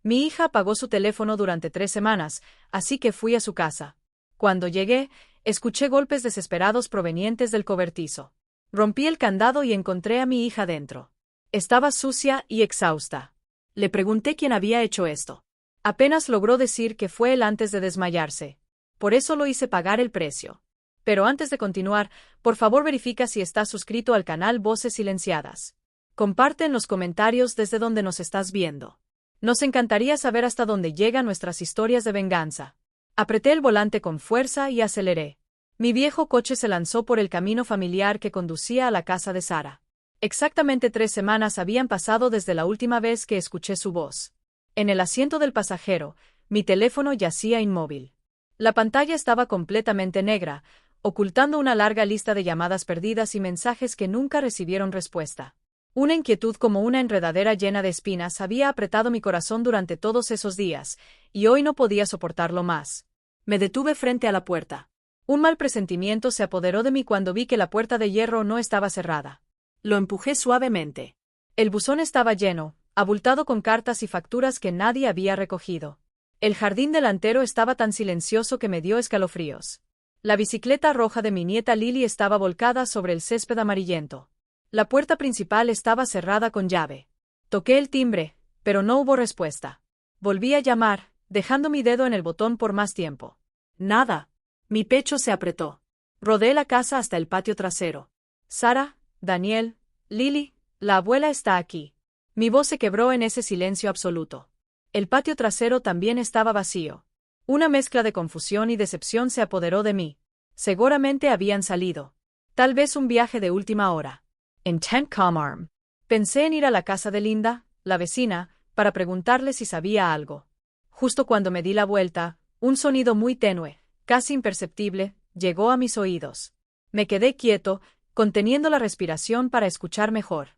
Mi hija apagó su teléfono durante 3 semanas, así que fui a su casa. Cuando llegué, escuché golpes desesperados provenientes del cobertizo. Rompí el candado y encontré a mi hija dentro. Estaba sucia y exhausta. Le pregunté quién había hecho esto. Apenas logró decir que fue él antes de desmayarse. Por eso lo hice pagar el precio. Pero antes de continuar, por favor verifica si estás suscrito al canal Voces Silenciadas. Comparte en los comentarios desde donde nos estás viendo. Nos encantaría saber hasta dónde llegan nuestras historias de venganza. Apreté el volante con fuerza y aceleré. Mi viejo coche se lanzó por el camino familiar que conducía a la casa de Sara. Exactamente 3 semanas habían pasado desde la última vez que escuché su voz. En el asiento del pasajero, mi teléfono yacía inmóvil. La pantalla estaba completamente negra, ocultando una larga lista de llamadas perdidas y mensajes que nunca recibieron respuesta. Una inquietud como una enredadera llena de espinas había apretado mi corazón durante todos esos días, y hoy no podía soportarlo más. Me detuve frente a la puerta. Un mal presentimiento se apoderó de mí cuando vi que la puerta de hierro no estaba cerrada. Lo empujé suavemente. El buzón estaba lleno, abultado con cartas y facturas que nadie había recogido. El jardín delantero estaba tan silencioso que me dio escalofríos. La bicicleta roja de mi nieta Lily estaba volcada sobre el césped amarillento. La puerta principal estaba cerrada con llave. Toqué el timbre, pero no hubo respuesta. Volví a llamar, dejando mi dedo en el botón por más tiempo. Nada. Mi pecho se apretó. Rodé la casa hasta el patio trasero. Sara, Daniel, Lily, la abuela está aquí. Mi voz se quebró en ese silencio absoluto. El patio trasero también estaba vacío. Una mezcla de confusión y decepción se apoderó de mí. Seguramente habían salido. Tal vez un viaje de última hora. Intent calm arm. Pensé en ir a la casa de Linda, la vecina, para preguntarle si sabía algo. Justo cuando me di la vuelta, un sonido muy tenue, casi imperceptible, llegó a mis oídos. Me quedé quieto, conteniendo la respiración para escuchar mejor.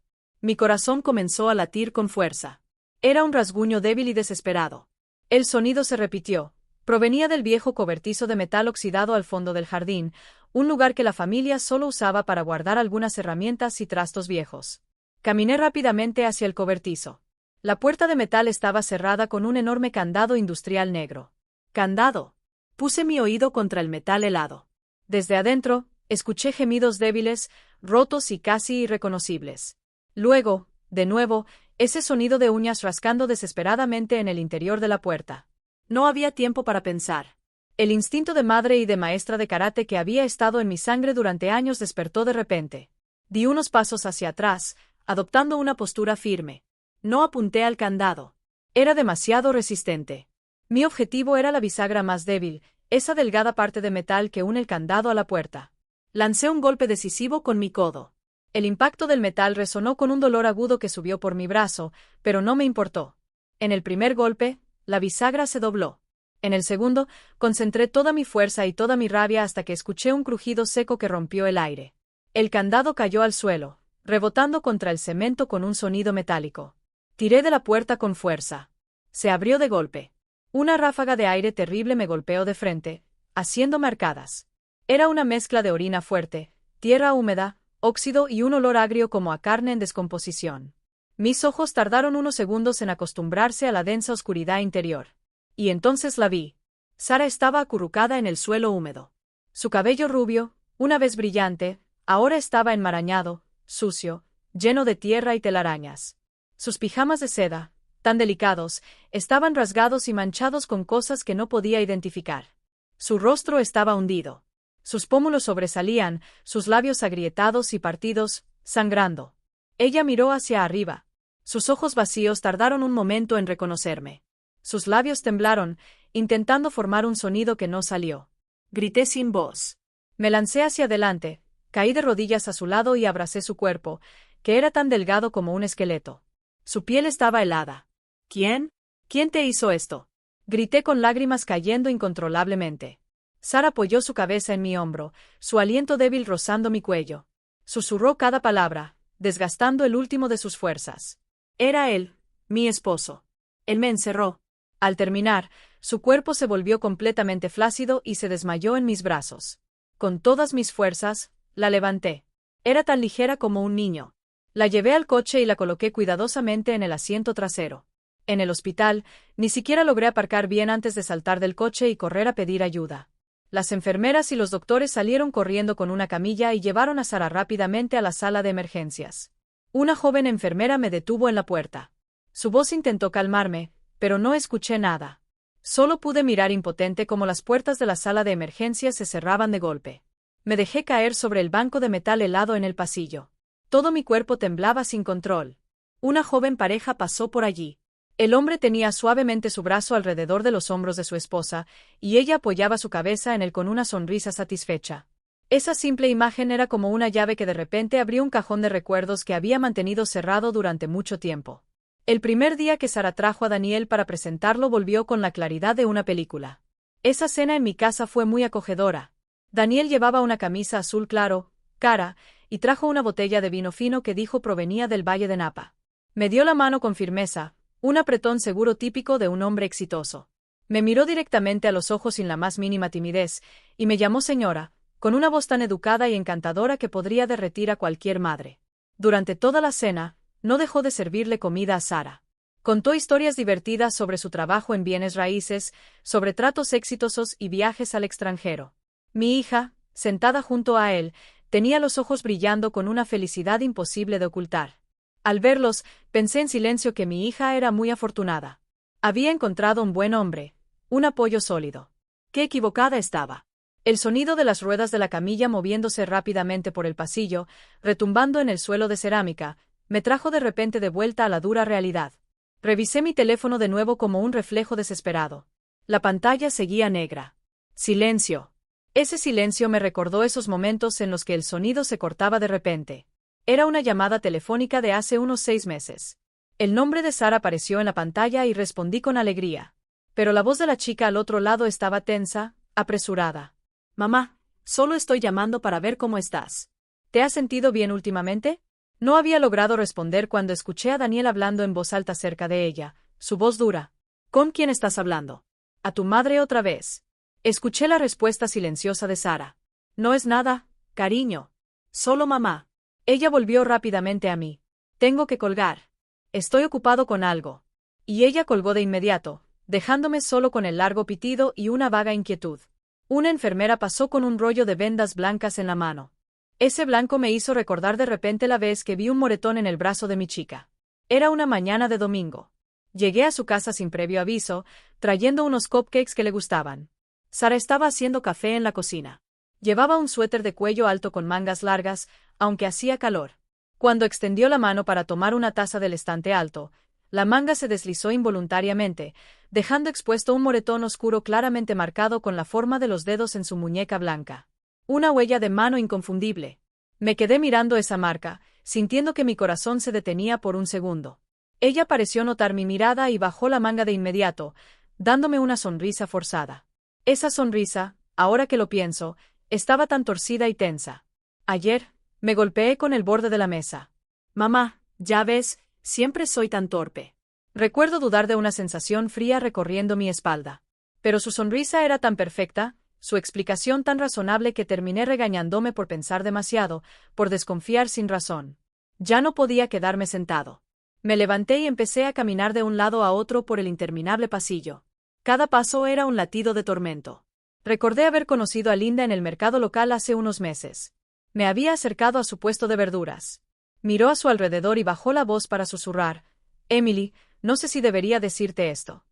Mi corazón comenzó a latir con fuerza. Era un rasguño débil y desesperado. El sonido se repitió. Provenía del viejo cobertizo de metal oxidado al fondo del jardín, un lugar que la familia solo usaba para guardar algunas herramientas y trastos viejos. Caminé rápidamente hacia el cobertizo. La puerta de metal estaba cerrada con un enorme candado industrial negro. ¡Candado! Puse mi oído contra el metal helado. Desde adentro, escuché gemidos débiles, rotos y casi irreconocibles. Luego, de nuevo, ese sonido de uñas rascando desesperadamente en el interior de la puerta. No había tiempo para pensar. El instinto de madre y de maestra de karate que había estado en mi sangre durante años despertó de repente. Di unos pasos hacia atrás, adoptando una postura firme. No apunté al candado. Era demasiado resistente. Mi objetivo era la bisagra más débil, esa delgada parte de metal que une el candado a la puerta. Lancé un golpe decisivo con mi codo. El impacto del metal resonó con un dolor agudo que subió por mi brazo, pero no me importó. En el primer golpe, la bisagra se dobló. En el segundo, concentré toda mi fuerza y toda mi rabia hasta que escuché un crujido seco que rompió el aire. El candado cayó al suelo, rebotando contra el cemento con un sonido metálico. Tiré de la puerta con fuerza. Se abrió de golpe. Una ráfaga de aire terrible me golpeó de frente, haciendo arcadas. Era una mezcla de orina fuerte, tierra húmeda, óxido y un olor agrio como a carne en descomposición. Mis ojos tardaron unos segundos en acostumbrarse a la densa oscuridad interior. Y entonces la vi. Sara estaba acurrucada en el suelo húmedo. Su cabello rubio, una vez brillante, ahora estaba enmarañado, sucio, lleno de tierra y telarañas. Sus pijamas de seda, tan delicados, estaban rasgados y manchados con cosas que no podía identificar. Su rostro estaba hundido. Sus pómulos sobresalían, sus labios agrietados y partidos, sangrando. Ella miró hacia arriba. Sus ojos vacíos tardaron un momento en reconocerme. Sus labios temblaron, intentando formar un sonido que no salió. Grité sin voz. Me lancé hacia adelante, caí de rodillas a su lado y abracé su cuerpo, que era tan delgado como un esqueleto. Su piel estaba helada. ¿Quién? ¿Quién te hizo esto? Grité con lágrimas cayendo incontrolablemente. Sara apoyó su cabeza en mi hombro, su aliento débil rozando mi cuello. Susurró cada palabra, desgastando el último de sus fuerzas. Era él, mi esposo. Él me encerró. Al terminar, su cuerpo se volvió completamente flácido y se desmayó en mis brazos. Con todas mis fuerzas, la levanté. Era tan ligera como un niño. La llevé al coche y la coloqué cuidadosamente en el asiento trasero. En el hospital, ni siquiera logré aparcar bien antes de saltar del coche y correr a pedir ayuda. Las enfermeras y los doctores salieron corriendo con una camilla y llevaron a Sara rápidamente a la sala de emergencias. Una joven enfermera me detuvo en la puerta. Su voz intentó calmarme, pero no escuché nada. Solo pude mirar impotente cómo las puertas de la sala de emergencias se cerraban de golpe. Me dejé caer sobre el banco de metal helado en el pasillo. Todo mi cuerpo temblaba sin control. Una joven pareja pasó por allí. El hombre tenía suavemente su brazo alrededor de los hombros de su esposa, y ella apoyaba su cabeza en él con una sonrisa satisfecha. Esa simple imagen era como una llave que de repente abrió un cajón de recuerdos que había mantenido cerrado durante mucho tiempo. El primer día que Sara trajo a Daniel para presentarlo volvió con la claridad de una película. Esa cena en mi casa fue muy acogedora. Daniel llevaba una camisa azul claro, cara, y trajo una botella de vino fino que dijo provenía del Valle de Napa. Me dio la mano con firmeza, un apretón seguro típico de un hombre exitoso. Me miró directamente a los ojos sin la más mínima timidez, y me llamó señora, con una voz tan educada y encantadora que podría derretir a cualquier madre. Durante toda la cena, no dejó de servirle comida a Sara. Contó historias divertidas sobre su trabajo en bienes raíces, sobre tratos exitosos y viajes al extranjero. Mi hija, sentada junto a él, tenía los ojos brillando con una felicidad imposible de ocultar. Al verlos, pensé en silencio que mi hija era muy afortunada. Había encontrado un buen hombre, un apoyo sólido. Qué equivocada estaba. El sonido de las ruedas de la camilla moviéndose rápidamente por el pasillo, retumbando en el suelo de cerámica, me trajo de repente de vuelta a la dura realidad. Revisé mi teléfono de nuevo como un reflejo desesperado. La pantalla seguía negra. Silencio. Ese silencio me recordó esos momentos en los que el sonido se cortaba de repente. Era una llamada telefónica de hace unos 6 meses. El nombre de Sara apareció en la pantalla y respondí con alegría. Pero la voz de la chica al otro lado estaba tensa, apresurada. Mamá, solo estoy llamando para ver cómo estás. ¿Te has sentido bien últimamente? No había logrado responder cuando escuché a Daniel hablando en voz alta cerca de ella, su voz dura. ¿Con quién estás hablando? ¿A tu madre otra vez? Escuché la respuesta silenciosa de Sara. No es nada, cariño. Solo mamá. Ella volvió rápidamente a mí. Tengo que colgar. Estoy ocupado con algo. Y ella colgó de inmediato, dejándome solo con el largo pitido y una vaga inquietud. Una enfermera pasó con un rollo de vendas blancas en la mano. Ese blanco me hizo recordar de repente la vez que vi un moretón en el brazo de mi chica. Era una mañana de domingo. Llegué a su casa sin previo aviso, trayendo unos cupcakes que le gustaban. Sara estaba haciendo café en la cocina. Llevaba un suéter de cuello alto con mangas largas, aunque hacía calor. Cuando extendió la mano para tomar una taza del estante alto, la manga se deslizó involuntariamente, dejando expuesto un moretón oscuro claramente marcado con la forma de los dedos en su muñeca blanca. Una huella de mano inconfundible. Me quedé mirando esa marca, sintiendo que mi corazón se detenía por un segundo. Ella pareció notar mi mirada y bajó la manga de inmediato, dándome una sonrisa forzada. Esa sonrisa, ahora que lo pienso, estaba tan torcida y tensa. Ayer, me golpeé con el borde de la mesa. Mamá, ya ves, siempre soy tan torpe. Recuerdo dudar de una sensación fría recorriendo mi espalda. Pero su sonrisa era tan perfecta, su explicación tan razonable que terminé regañándome por pensar demasiado, por desconfiar sin razón. Ya no podía quedarme sentado. Me levanté y empecé a caminar de un lado a otro por el interminable pasillo. Cada paso era un latido de tormento. Recordé haber conocido a Linda en el mercado local hace unos meses. Me había acercado a su puesto de verduras. Miró a su alrededor y bajó la voz para susurrar. Emily, no sé si debería decirte esto.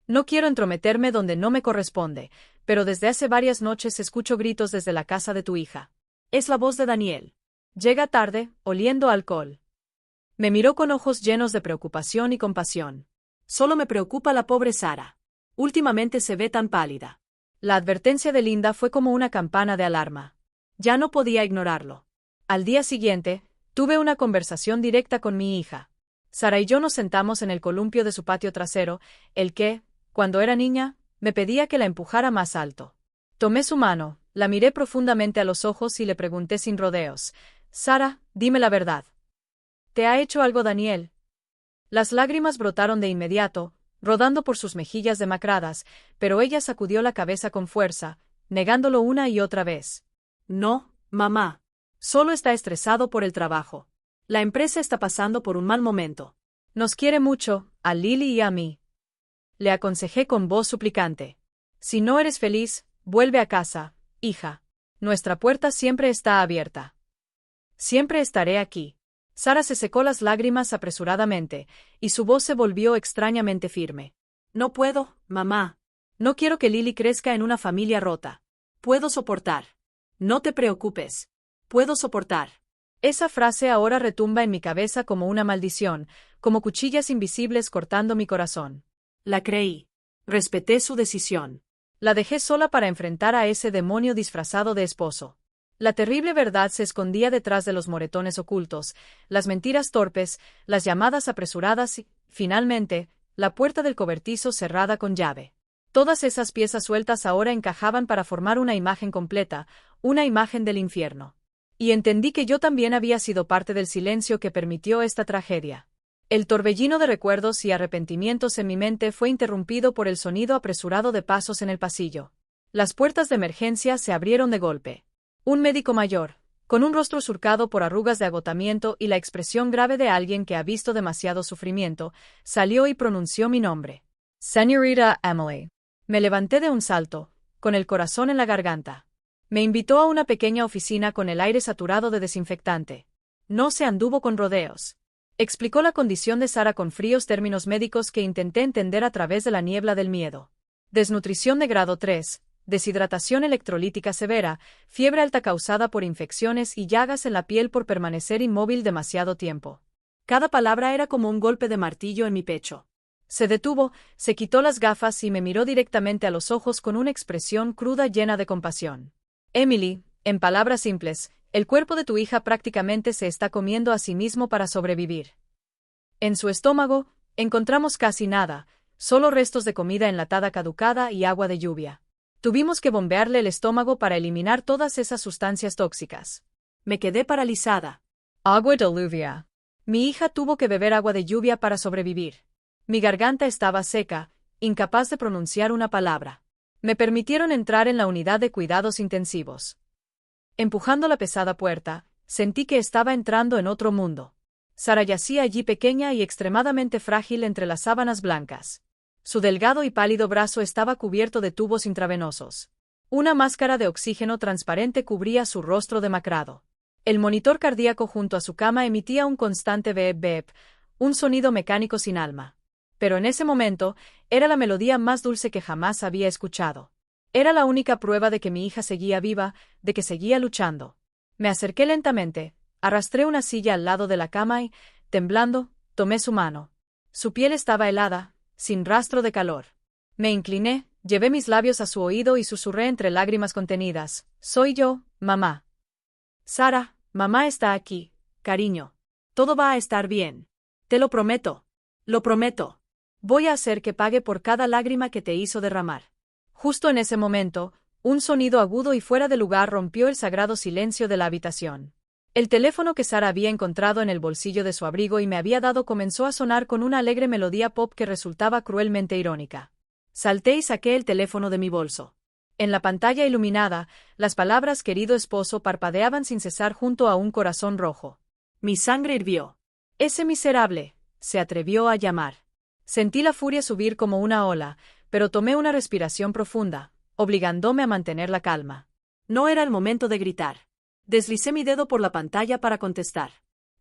No quiero entrometerme donde no me corresponde, pero desde hace varias noches escucho gritos desde la casa de tu hija. Es la voz de Daniel. Llega tarde, oliendo a alcohol. Me miró con ojos llenos de preocupación y compasión. Solo me preocupa la pobre Sara. Últimamente se ve tan pálida. La advertencia de Linda fue como una campana de alarma. Ya no podía ignorarlo. Al día siguiente, tuve una conversación directa con mi hija. Sara y yo nos sentamos en el columpio de su patio trasero, el que, cuando era niña, me pedía que la empujara más alto. Tomé su mano, la miré profundamente a los ojos y le pregunté sin rodeos. Sara, dime la verdad. ¿Te ha hecho algo Daniel? Las lágrimas brotaron de inmediato, rodando por sus mejillas demacradas, pero ella sacudió la cabeza con fuerza, negándolo una y otra vez. No, mamá. Solo está estresado por el trabajo. La empresa está pasando por un mal momento. Nos quiere mucho, a Lily y a mí. Le aconsejé con voz suplicante. Si no eres feliz, vuelve a casa, hija. Nuestra puerta siempre está abierta. Siempre estaré aquí. Sara se secó las lágrimas apresuradamente, y su voz se volvió extrañamente firme. No puedo, mamá. No quiero que Lily crezca en una familia rota. Puedo soportar. No te preocupes. Puedo soportar. Esa frase ahora retumba en mi cabeza como una maldición, como cuchillas invisibles cortando mi corazón. La creí. Respeté su decisión. La dejé sola para enfrentar a ese demonio disfrazado de esposo. La terrible verdad se escondía detrás de los moretones ocultos, las mentiras torpes, las llamadas apresuradas y, finalmente, la puerta del cobertizo cerrada con llave. Todas esas piezas sueltas ahora encajaban para formar una imagen completa, una imagen del infierno. Y entendí que yo también había sido parte del silencio que permitió esta tragedia. El torbellino de recuerdos y arrepentimientos en mi mente fue interrumpido por el sonido apresurado de pasos en el pasillo. Las puertas de emergencia se abrieron de golpe. Un médico mayor, con un rostro surcado por arrugas de agotamiento y la expresión grave de alguien que ha visto demasiado sufrimiento, salió y pronunció mi nombre. Señorita Emily. Me levanté de un salto, con el corazón en la garganta. Me invitó a una pequeña oficina con el aire saturado de desinfectante. No se anduvo con rodeos. Explicó la condición de Sara con fríos términos médicos que intenté entender a través de la niebla del miedo. Desnutrición de grado 3. Deshidratación electrolítica severa, fiebre alta causada por infecciones y llagas en la piel por permanecer inmóvil demasiado tiempo. Cada palabra era como un golpe de martillo en mi pecho. Se detuvo, se quitó las gafas y me miró directamente a los ojos con una expresión cruda llena de compasión. Emily, en palabras simples, el cuerpo de tu hija prácticamente se está comiendo a sí mismo para sobrevivir. En su estómago, encontramos casi nada, solo restos de comida enlatada caducada y agua de lluvia. Tuvimos que bombearle el estómago para eliminar todas esas sustancias tóxicas. Me quedé paralizada. Agua de lluvia. Mi hija tuvo que beber agua de lluvia para sobrevivir. Mi garganta estaba seca, incapaz de pronunciar una palabra. Me permitieron entrar en la unidad de cuidados intensivos. Empujando la pesada puerta, sentí que estaba entrando en otro mundo. Sara yacía allí pequeña y extremadamente frágil entre las sábanas blancas. Su delgado y pálido brazo estaba cubierto de tubos intravenosos. Una máscara de oxígeno transparente cubría su rostro demacrado. El monitor cardíaco junto a su cama emitía un constante beep-beep, un sonido mecánico sin alma. Pero en ese momento, era la melodía más dulce que jamás había escuchado. Era la única prueba de que mi hija seguía viva, de que seguía luchando. Me acerqué lentamente, arrastré una silla al lado de la cama y, temblando, tomé su mano. Su piel estaba helada, sin rastro de calor. Me incliné, llevé mis labios a su oído y susurré entre lágrimas contenidas. Soy yo, mamá. Sara, mamá está aquí, cariño. Todo va a estar bien. Te lo prometo. Lo prometo. Voy a hacer que pague por cada lágrima que te hizo derramar. Justo en ese momento, un sonido agudo y fuera de lugar rompió el sagrado silencio de la habitación. El teléfono que Sara había encontrado en el bolsillo de su abrigo y me había dado comenzó a sonar con una alegre melodía pop que resultaba cruelmente irónica. Salté y saqué el teléfono de mi bolso. En la pantalla iluminada, las palabras querido esposo parpadeaban sin cesar junto a un corazón rojo. Mi sangre hirvió. Ese miserable, se atrevió a llamar. Sentí la furia subir como una ola, pero tomé una respiración profunda, obligándome a mantener la calma. No era el momento de gritar. Deslicé mi dedo por la pantalla para contestar.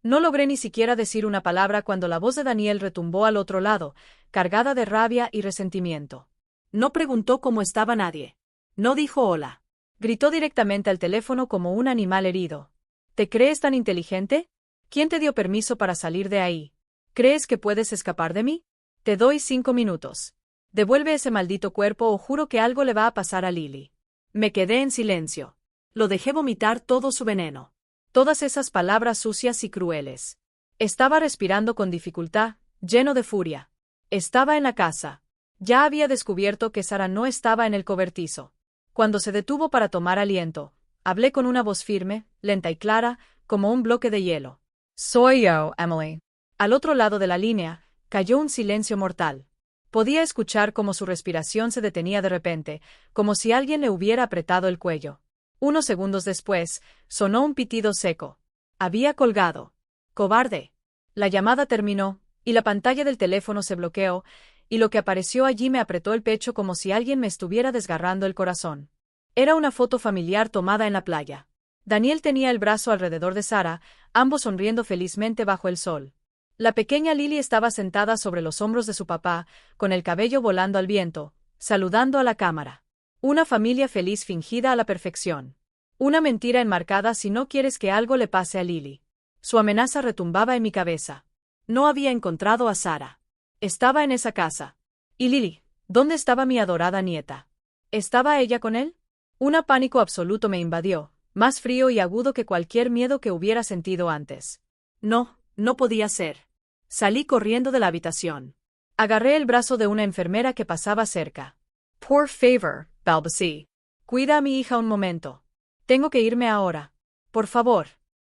No logré ni siquiera decir una palabra cuando la voz de Daniel retumbó al otro lado, cargada de rabia y resentimiento. No preguntó cómo estaba nadie. No dijo hola. Gritó directamente al teléfono como un animal herido. ¿Te crees tan inteligente? ¿Quién te dio permiso para salir de ahí? ¿Crees que puedes escapar de mí? Te doy 5 minutos. Devuelve ese maldito cuerpo o juro que algo le va a pasar a Lily. Me quedé en silencio. Lo dejé vomitar todo su veneno. Todas esas palabras sucias y crueles. Estaba respirando con dificultad, lleno de furia. Estaba en la casa. Ya había descubierto que Sara no estaba en el cobertizo. Cuando se detuvo para tomar aliento, hablé con una voz firme, lenta y clara, como un bloque de hielo. Soy yo, Emily. Al otro lado de la línea, cayó un silencio mortal. Podía escuchar cómo su respiración se detenía de repente, como si alguien le hubiera apretado el cuello. Unos segundos después, sonó un pitido seco. Había colgado. Cobarde. La llamada terminó, y la pantalla del teléfono se bloqueó, y lo que apareció allí me apretó el pecho como si alguien me estuviera desgarrando el corazón. Era una foto familiar tomada en la playa. Daniel tenía el brazo alrededor de Sara, ambos sonriendo felizmente bajo el sol. La pequeña Lily estaba sentada sobre los hombros de su papá, con el cabello volando al viento, saludando a la cámara. Una familia feliz fingida a la perfección. Una mentira enmarcada si no quieres que algo le pase a Lily. Su amenaza retumbaba en mi cabeza. No había encontrado a Sara. Estaba en esa casa. ¿Y Lily? ¿Dónde estaba mi adorada nieta? ¿Estaba ella con él? Un pánico absoluto me invadió, más frío y agudo que cualquier miedo que hubiera sentido antes. No, no podía ser. Salí corriendo de la habitación. Agarré el brazo de una enfermera que pasaba cerca. Por favor, balbucí. Cuida a mi hija un momento. Tengo que irme ahora. Por favor.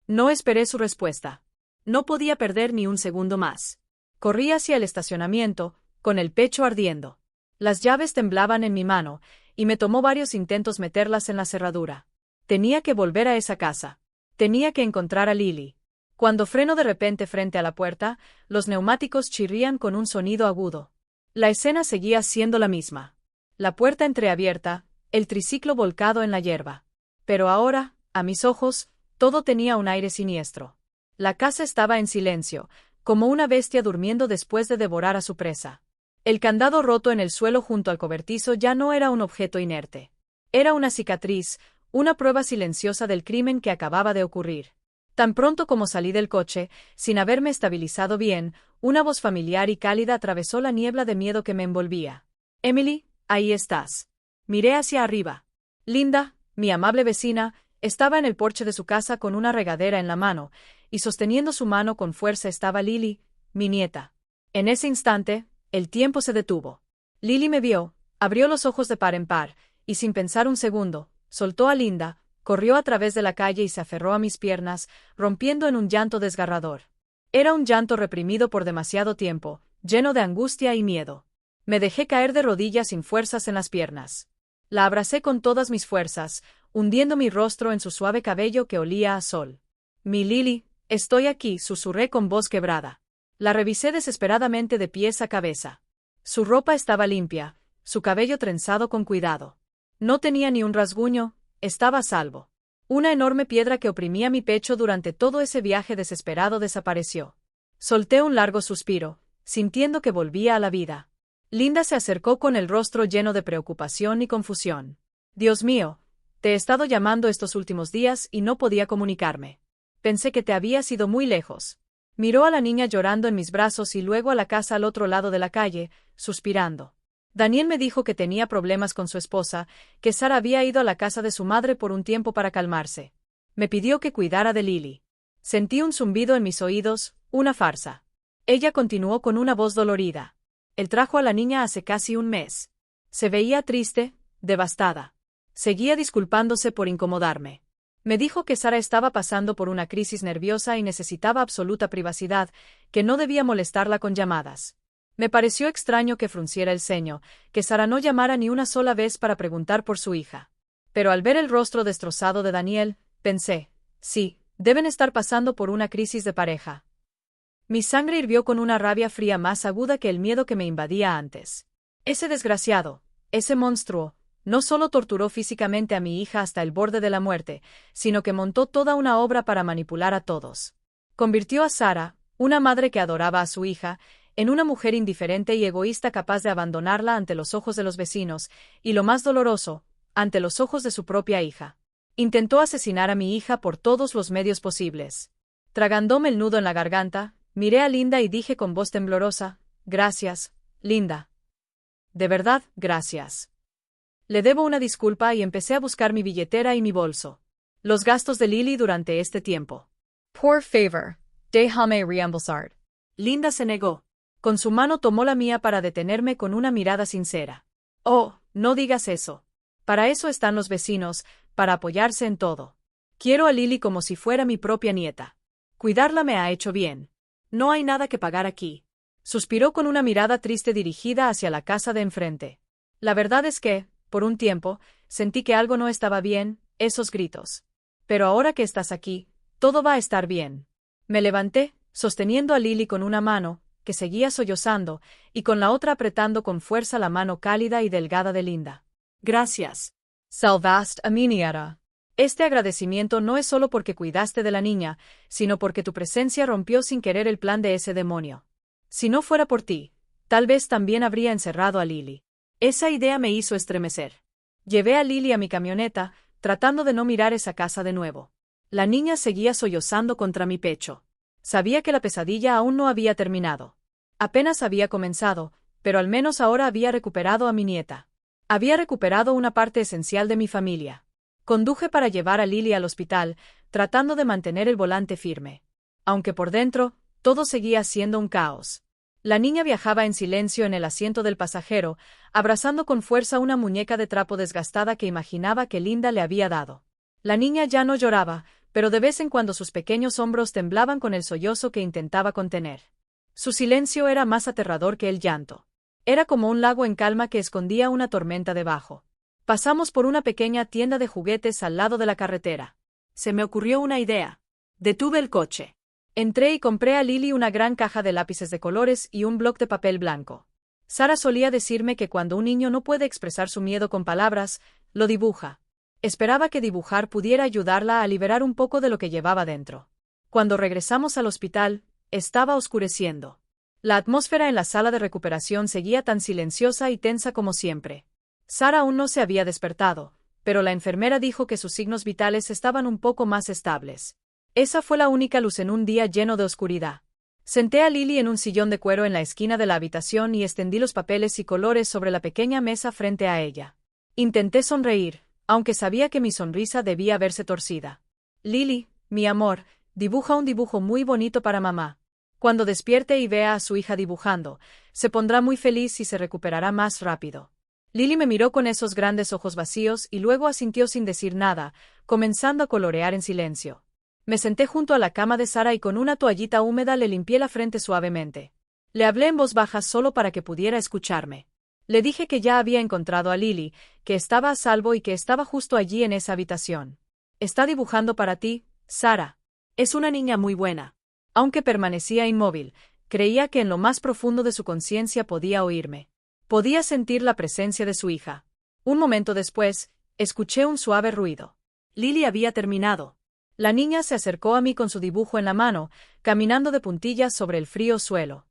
No esperé su respuesta. No podía perder ni un segundo más. Corrí hacia el estacionamiento, con el pecho ardiendo. Las llaves temblaban en mi mano, y me tomó varios intentos meterlas en la cerradura. Tenía que volver a esa casa. Tenía que encontrar a Lily. Cuando freno de repente frente a la puerta, los neumáticos chirrían con un sonido agudo. La escena seguía siendo la misma. La puerta entreabierta, el triciclo volcado en la hierba. Pero ahora, a mis ojos, todo tenía un aire siniestro. La casa estaba en silencio, como una bestia durmiendo después de devorar a su presa. El candado roto en el suelo junto al cobertizo ya no era un objeto inerte. Era una cicatriz, una prueba silenciosa del crimen que acababa de ocurrir. Tan pronto como salí del coche, sin haberme estabilizado bien, una voz familiar y cálida atravesó la niebla de miedo que me envolvía. Emily, ahí estás. Miré hacia arriba. Linda, mi amable vecina, estaba en el porche de su casa con una regadera en la mano, y sosteniendo su mano con fuerza estaba Lily, mi nieta. En ese instante, el tiempo se detuvo. Lily me vio, abrió los ojos de par en par, y sin pensar un segundo, soltó a Linda, corrió a través de la calle y se aferró a mis piernas, rompiendo en un llanto desgarrador. Era un llanto reprimido por demasiado tiempo, lleno de angustia y miedo. Me dejé caer de rodillas sin fuerzas en las piernas. La abracé con todas mis fuerzas, hundiendo mi rostro en su suave cabello que olía a sol. Mi Lily, estoy aquí, susurré con voz quebrada. La revisé desesperadamente de pies a cabeza. Su ropa estaba limpia, su cabello trenzado con cuidado. No tenía ni un rasguño, estaba a salvo. Una enorme piedra que oprimía mi pecho durante todo ese viaje desesperado desapareció. Solté un largo suspiro, sintiendo que volvía a la vida. Linda se acercó con el rostro lleno de preocupación y confusión. Dios mío, te he estado llamando estos últimos días y no podía comunicarme. Pensé que te habías ido muy lejos. Miró a la niña llorando en mis brazos y luego a la casa al otro lado de la calle, suspirando. Daniel me dijo que tenía problemas con su esposa, que Sara había ido a la casa de su madre por un tiempo para calmarse. Me pidió que cuidara de Lily. Sentí un zumbido en mis oídos, una farsa. Ella continuó con una voz dolorida. Él trajo a la niña hace casi un mes. Se veía triste, devastada. Seguía disculpándose por incomodarme. Me dijo que Sara estaba pasando por una crisis nerviosa y necesitaba absoluta privacidad, que no debía molestarla con llamadas. Me pareció extraño que frunciera el ceño, que Sara no llamara ni una sola vez para preguntar por su hija. Pero al ver el rostro destrozado de Daniel, pensé, sí, deben estar pasando por una crisis de pareja. Mi sangre hirvió con una rabia fría más aguda que el miedo que me invadía antes. Ese desgraciado, ese monstruo, no solo torturó físicamente a mi hija hasta el borde de la muerte, sino que montó toda una obra para manipular a todos. Convirtió a Sara, una madre que adoraba a su hija, en una mujer indiferente y egoísta capaz de abandonarla ante los ojos de los vecinos, y lo más doloroso, ante los ojos de su propia hija. Intentó asesinar a mi hija por todos los medios posibles. Tragándome el nudo en la garganta, miré a Linda y dije con voz temblorosa, gracias, Linda. De verdad, gracias. Le debo una disculpa y empecé a buscar mi billetera y mi bolso. Los gastos de Lily durante este tiempo. Por favor, déjame reembolsar. Linda se negó. Con su mano tomó la mía para detenerme con una mirada sincera. Oh, no digas eso. Para eso están los vecinos, para apoyarse en todo. Quiero a Lily como si fuera mi propia nieta. Cuidarla me ha hecho bien. No hay nada que pagar aquí. Suspiró con una mirada triste dirigida hacia la casa de enfrente. La verdad es que, por un tiempo, sentí que algo no estaba bien, esos gritos. Pero ahora que estás aquí, todo va a estar bien. Me levanté, sosteniendo a Lily con una mano, que seguía sollozando, y con la otra apretando con fuerza la mano cálida y delgada de Linda. Gracias. Salvaste a mi nieta. Este agradecimiento no es solo porque cuidaste de la niña, sino porque tu presencia rompió sin querer el plan de ese demonio. Si no fuera por ti, tal vez también habría encerrado a Lily. Esa idea me hizo estremecer. Llevé a Lily a mi camioneta, tratando de no mirar esa casa de nuevo. La niña seguía sollozando contra mi pecho. Sabía que la pesadilla aún no había terminado. Apenas había comenzado, pero al menos ahora había recuperado a mi nieta. Había recuperado una parte esencial de mi familia. Conduje para llevar a Lily al hospital, tratando de mantener el volante firme. Aunque por dentro, todo seguía siendo un caos. La niña viajaba en silencio en el asiento del pasajero, abrazando con fuerza una muñeca de trapo desgastada que imaginaba que Linda le había dado. La niña ya no lloraba, pero de vez en cuando sus pequeños hombros temblaban con el sollozo que intentaba contener. Su silencio era más aterrador que el llanto. Era como un lago en calma que escondía una tormenta debajo. Pasamos por una pequeña tienda de juguetes al lado de la carretera. Se me ocurrió una idea. Detuve el coche. Entré y compré a Lily una gran caja de lápices de colores y un bloc de papel blanco. Sara solía decirme que cuando un niño no puede expresar su miedo con palabras, lo dibuja. Esperaba que dibujar pudiera ayudarla a liberar un poco de lo que llevaba dentro. Cuando regresamos al hospital, estaba oscureciendo. La atmósfera en la sala de recuperación seguía tan silenciosa y tensa como siempre. Sara aún no se había despertado, pero la enfermera dijo que sus signos vitales estaban un poco más estables. Esa fue la única luz en un día lleno de oscuridad. Senté a Lily en un sillón de cuero en la esquina de la habitación y extendí los papeles y colores sobre la pequeña mesa frente a ella. Intenté sonreír, aunque sabía que mi sonrisa debía verse torcida. Lily, mi amor, dibuja un dibujo muy bonito para mamá. Cuando despierte y vea a su hija dibujando, se pondrá muy feliz y se recuperará más rápido. Lily me miró con esos grandes ojos vacíos y luego asintió sin decir nada, comenzando a colorear en silencio. Me senté junto a la cama de Sara y con una toallita húmeda le limpié la frente suavemente. Le hablé en voz baja solo para que pudiera escucharme. Le dije que ya había encontrado a Lily, que estaba a salvo y que estaba justo allí en esa habitación. Está dibujando para ti, Sara. Es una niña muy buena. Aunque permanecía inmóvil, creía que en lo más profundo de su conciencia podía oírme. Podía sentir la presencia de su hija. Un momento después, escuché un suave ruido. Lily había terminado. La niña se acercó a mí con su dibujo en la mano, caminando de puntillas sobre el frío suelo.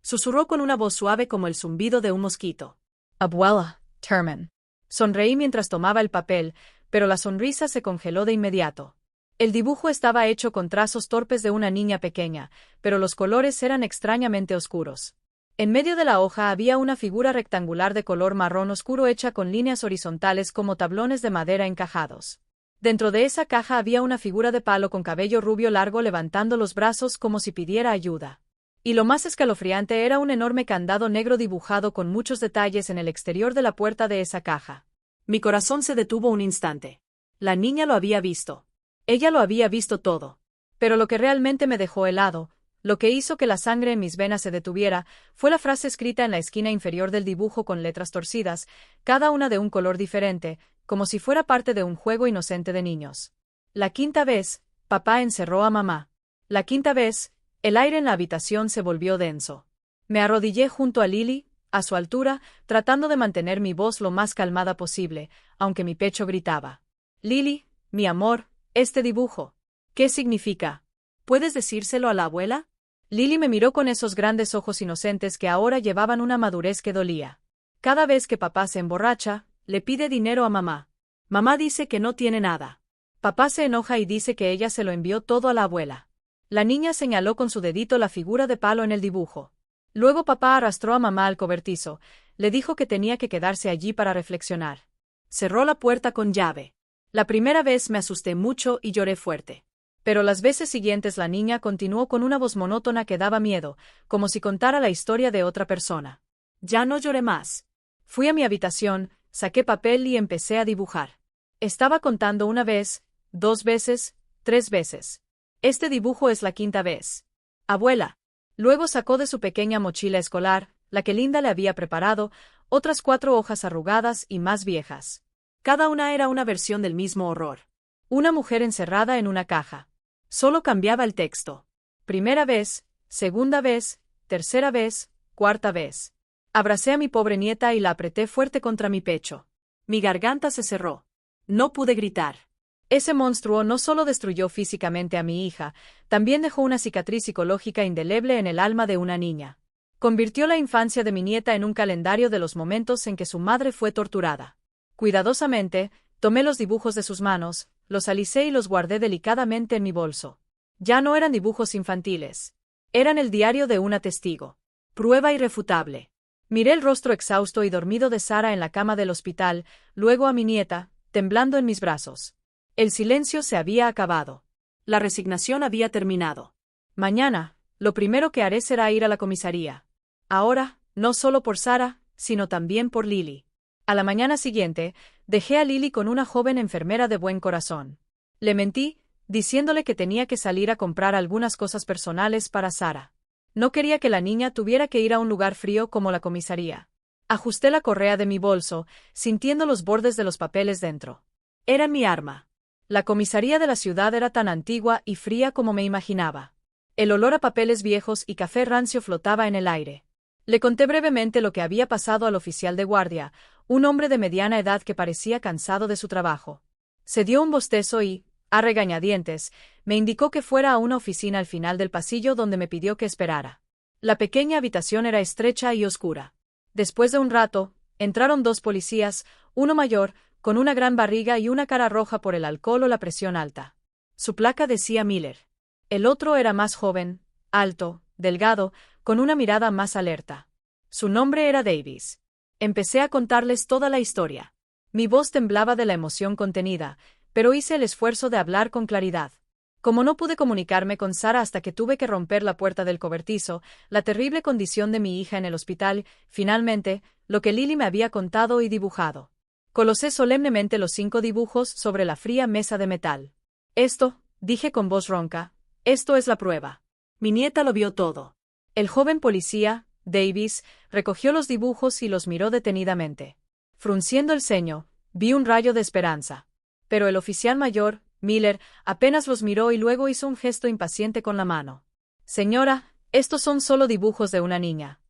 Susurró con una voz suave como el zumbido de un mosquito. Abuela, Termen. Sonreí mientras tomaba el papel, pero la sonrisa se congeló de inmediato. El dibujo estaba hecho con trazos torpes de una niña pequeña, pero los colores eran extrañamente oscuros. En medio de la hoja había una figura rectangular de color marrón oscuro hecha con líneas horizontales como tablones de madera encajados. Dentro de esa caja había una figura de palo con cabello rubio largo levantando los brazos como si pidiera ayuda. Y lo más escalofriante era un enorme candado negro dibujado con muchos detalles en el exterior de la puerta de esa caja. Mi corazón se detuvo un instante. La niña lo había visto. Ella lo había visto todo. Pero lo que realmente me dejó helado, lo que hizo que la sangre en mis venas se detuviera, fue la frase escrita en la esquina inferior del dibujo con letras torcidas, cada una de un color diferente, como si fuera parte de un juego inocente de niños. La quinta vez, papá encerró a mamá. La quinta vez, el aire en la habitación se volvió denso. Me arrodillé junto a Lily, a su altura, tratando de mantener mi voz lo más calmada posible, aunque mi pecho gritaba. Lily, mi amor, este dibujo. ¿Qué significa? ¿Puedes decírselo a la abuela? Lily me miró con esos grandes ojos inocentes que ahora llevaban una madurez que dolía. Cada vez que papá se emborracha, le pide dinero a mamá. Mamá dice que no tiene nada. Papá se enoja y dice que ella se lo envió todo a la abuela. La niña señaló con su dedito la figura de palo en el dibujo. Luego papá arrastró a mamá al cobertizo, le dijo que tenía que quedarse allí para reflexionar. Cerró la puerta con llave. La primera vez me asusté mucho y lloré fuerte. Pero las veces siguientes la niña continuó con una voz monótona que daba miedo, como si contara la historia de otra persona. Ya no lloré más. Fui a mi habitación, saqué papel y empecé a dibujar. Estaba contando una vez, 2 veces, 3 veces. Este dibujo es la 5ª vez. Abuela. Luego sacó de su pequeña mochila escolar, la que Linda le había preparado, otras 4 hojas arrugadas y más viejas. Cada una era una versión del mismo horror. Una mujer encerrada en una caja. Solo cambiaba el texto. Primera vez, segunda vez, tercera vez, cuarta vez. Abracé a mi pobre nieta y la apreté fuerte contra mi pecho. Mi garganta se cerró. No pude gritar. Ese monstruo no solo destruyó físicamente a mi hija, también dejó una cicatriz psicológica indeleble en el alma de una niña. Convirtió la infancia de mi nieta en un calendario de los momentos en que su madre fue torturada. Cuidadosamente, tomé los dibujos de sus manos, los alicé y los guardé delicadamente en mi bolso. Ya no eran dibujos infantiles. Eran el diario de una testigo. Prueba irrefutable. Miré el rostro exhausto y dormido de Sara en la cama del hospital, luego a mi nieta, temblando en mis brazos. El silencio se había acabado. La resignación había terminado. Mañana, lo primero que haré será ir a la comisaría. Ahora, no solo por Sara, sino también por Lily. A la mañana siguiente, dejé a Lily con una joven enfermera de buen corazón. Le mentí, diciéndole que tenía que salir a comprar algunas cosas personales para Sara. No quería que la niña tuviera que ir a un lugar frío como la comisaría. Ajusté la correa de mi bolso, sintiendo los bordes de los papeles dentro. Era mi arma. La comisaría de la ciudad era tan antigua y fría como me imaginaba. El olor a papeles viejos y café rancio flotaba en el aire. Le conté brevemente lo que había pasado al oficial de guardia, un hombre de mediana edad que parecía cansado de su trabajo. Se dio un bostezo y, a regañadientes, me indicó que fuera a una oficina al final del pasillo donde me pidió que esperara. La pequeña habitación era estrecha y oscura. Después de un rato, entraron dos policías, uno mayor, con una gran barriga y una cara roja por el alcohol o la presión alta. Su placa decía Miller. El otro era más joven, alto, delgado, con una mirada más alerta. Su nombre era Davis. Empecé a contarles toda la historia. Mi voz temblaba de la emoción contenida, pero hice el esfuerzo de hablar con claridad. Como no pude comunicarme con Sara hasta que tuve que romper la puerta del cobertizo, la terrible condición de mi hija en el hospital, finalmente, lo que Lily me había contado y dibujado. Colocé solemnemente los 5 dibujos sobre la fría mesa de metal. Esto, dije con voz ronca, esto es la prueba. Mi nieta lo vio todo. El joven policía, Davis, recogió los dibujos y los miró detenidamente. Frunciendo el ceño, vi un rayo de esperanza. Pero el oficial mayor, Miller, apenas los miró y luego hizo un gesto impaciente con la mano. Señora, estos son solo dibujos de una niña.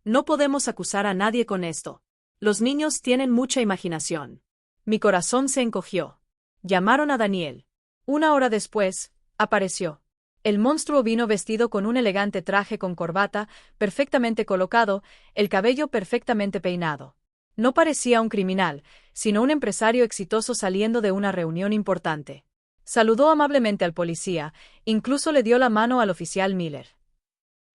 No podemos acusar a nadie con esto. Los niños tienen mucha imaginación. Mi corazón se encogió. Llamaron a Daniel. 1 hora después, apareció. El monstruo vino vestido con un elegante traje con corbata, perfectamente colocado, el cabello perfectamente peinado. No parecía un criminal, sino un empresario exitoso saliendo de una reunión importante. Saludó amablemente al policía, incluso le dio la mano al oficial Miller.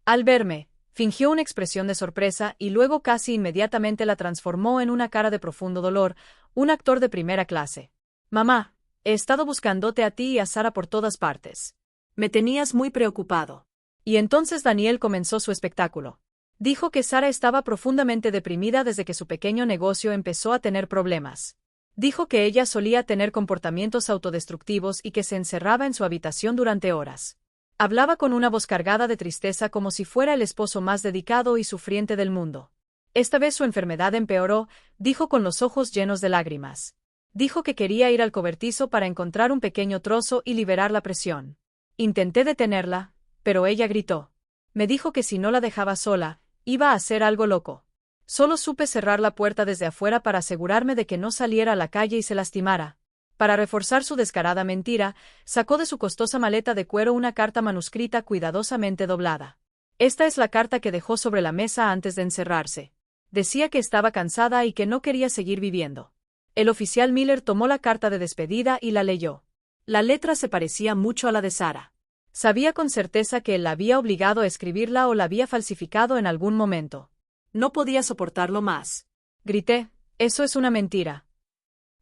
Al verme, fingió una expresión de sorpresa y luego casi inmediatamente la transformó en una cara de profundo dolor, un actor de primera clase. Mamá, he estado buscándote a ti y a Sara por todas partes. Me tenías muy preocupado. Y entonces Daniel comenzó su espectáculo. Dijo que Sara estaba profundamente deprimida desde que su pequeño negocio empezó a tener problemas. Dijo que ella solía tener comportamientos autodestructivos y que se encerraba en su habitación durante horas. Hablaba con una voz cargada de tristeza como si fuera el esposo más dedicado y sufriente del mundo. Esta vez su enfermedad empeoró, dijo con los ojos llenos de lágrimas. Dijo que quería ir al cobertizo para encontrar un pequeño trozo y liberar la presión. Intenté detenerla, pero ella gritó. Me dijo que si no la dejaba sola, iba a hacer algo loco. Solo supe cerrar la puerta desde afuera para asegurarme de que no saliera a la calle y se lastimara. Para reforzar su descarada mentira, sacó de su costosa maleta de cuero una carta manuscrita cuidadosamente doblada. Esta es la carta que dejó sobre la mesa antes de encerrarse. Decía que estaba cansada y que no quería seguir viviendo. El oficial Miller tomó la carta de despedida y la leyó. La letra se parecía mucho a la de Sara. Sabía con certeza que él la había obligado a escribirla o la había falsificado en algún momento. No podía soportarlo más. Grité, eso es una mentira.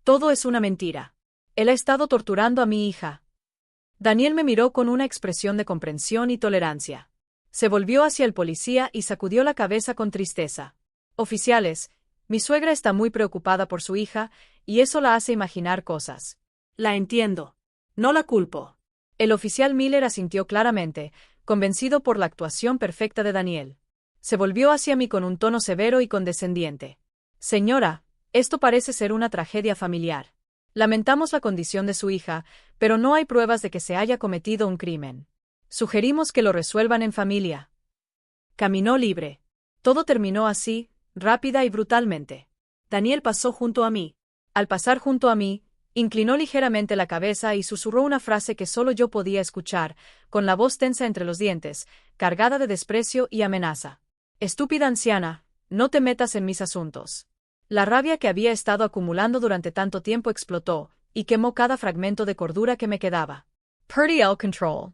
Todo es una mentira. Él ha estado torturando a mi hija. Daniel me miró con una expresión de comprensión y tolerancia. Se volvió hacia el policía y sacudió la cabeza con tristeza. Oficiales, mi suegra está muy preocupada por su hija, y eso la hace imaginar cosas. La entiendo. No la culpo. El oficial Miller asintió claramente, convencido por la actuación perfecta de Daniel. Se volvió hacia mí con un tono severo y condescendiente. Señora, esto parece ser una tragedia familiar. Lamentamos la condición de su hija, pero no hay pruebas de que se haya cometido un crimen. Sugerimos que lo resuelvan en familia. Caminó libre. Todo terminó así, rápida y brutalmente. Daniel pasó junto a mí. Al pasar junto a mí, inclinó ligeramente la cabeza y susurró una frase que solo yo podía escuchar, con la voz tensa entre los dientes, cargada de desprecio y amenaza. Estúpida anciana, no te metas en mis asuntos. La rabia que había estado acumulando durante tanto tiempo explotó, y quemó cada fragmento de cordura que me quedaba. Perdí el control.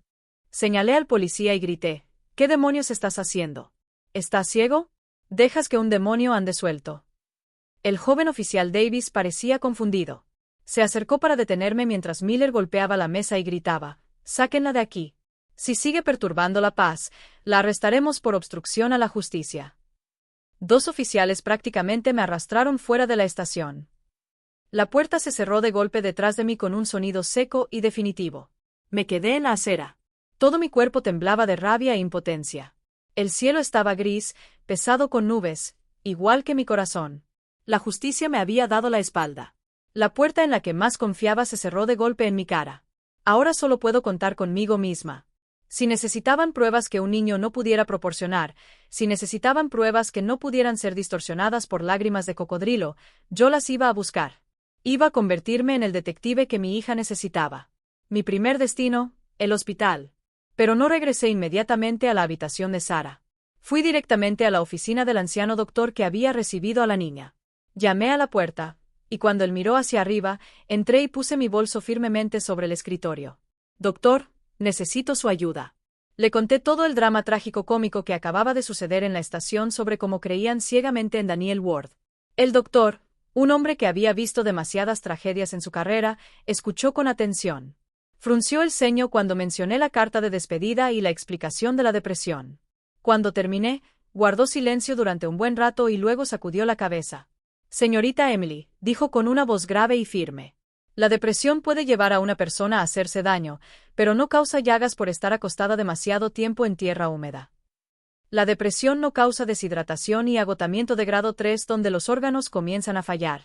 Señalé al policía y grité, ¿qué demonios estás haciendo? ¿Estás ciego? Dejas que un demonio ande suelto. El joven oficial Davis parecía confundido. Se acercó para detenerme mientras Miller golpeaba la mesa y gritaba, «Sáquenla de aquí. Si sigue perturbando la paz, la arrestaremos por obstrucción a la justicia». 2 oficiales prácticamente me arrastraron fuera de la estación. La puerta se cerró de golpe detrás de mí con un sonido seco y definitivo. Me quedé en la acera. Todo mi cuerpo temblaba de rabia e impotencia. El cielo estaba gris, pesado con nubes, igual que mi corazón. La justicia me había dado la espalda. La puerta en la que más confiaba se cerró de golpe en mi cara. Ahora solo puedo contar conmigo misma. Si necesitaban pruebas que un niño no pudiera proporcionar, si necesitaban pruebas que no pudieran ser distorsionadas por lágrimas de cocodrilo, yo las iba a buscar. Iba a convertirme en el detective que mi hija necesitaba. Mi primer destino, el hospital. Pero no regresé inmediatamente a la habitación de Sara. Fui directamente a la oficina del anciano doctor que había recibido a la niña. Llamé a la puerta, y cuando él miró hacia arriba, entré y puse mi bolso firmemente sobre el escritorio. «Doctor, necesito su ayuda». Le conté todo el drama trágico-cómico que acababa de suceder en la estación sobre cómo creían ciegamente en Daniel Ward. El doctor, un hombre que había visto demasiadas tragedias en su carrera, escuchó con atención. Frunció el ceño cuando mencioné la carta de despedida y la explicación de la depresión. Cuando terminé, guardó silencio durante un buen rato y luego sacudió la cabeza. «Señorita Emily», dijo con una voz grave y firme. «La depresión puede llevar a una persona a hacerse daño, pero no causa llagas por estar acostada demasiado tiempo en tierra húmeda. La depresión no causa deshidratación y agotamiento de grado 3 donde los órganos comienzan a fallar.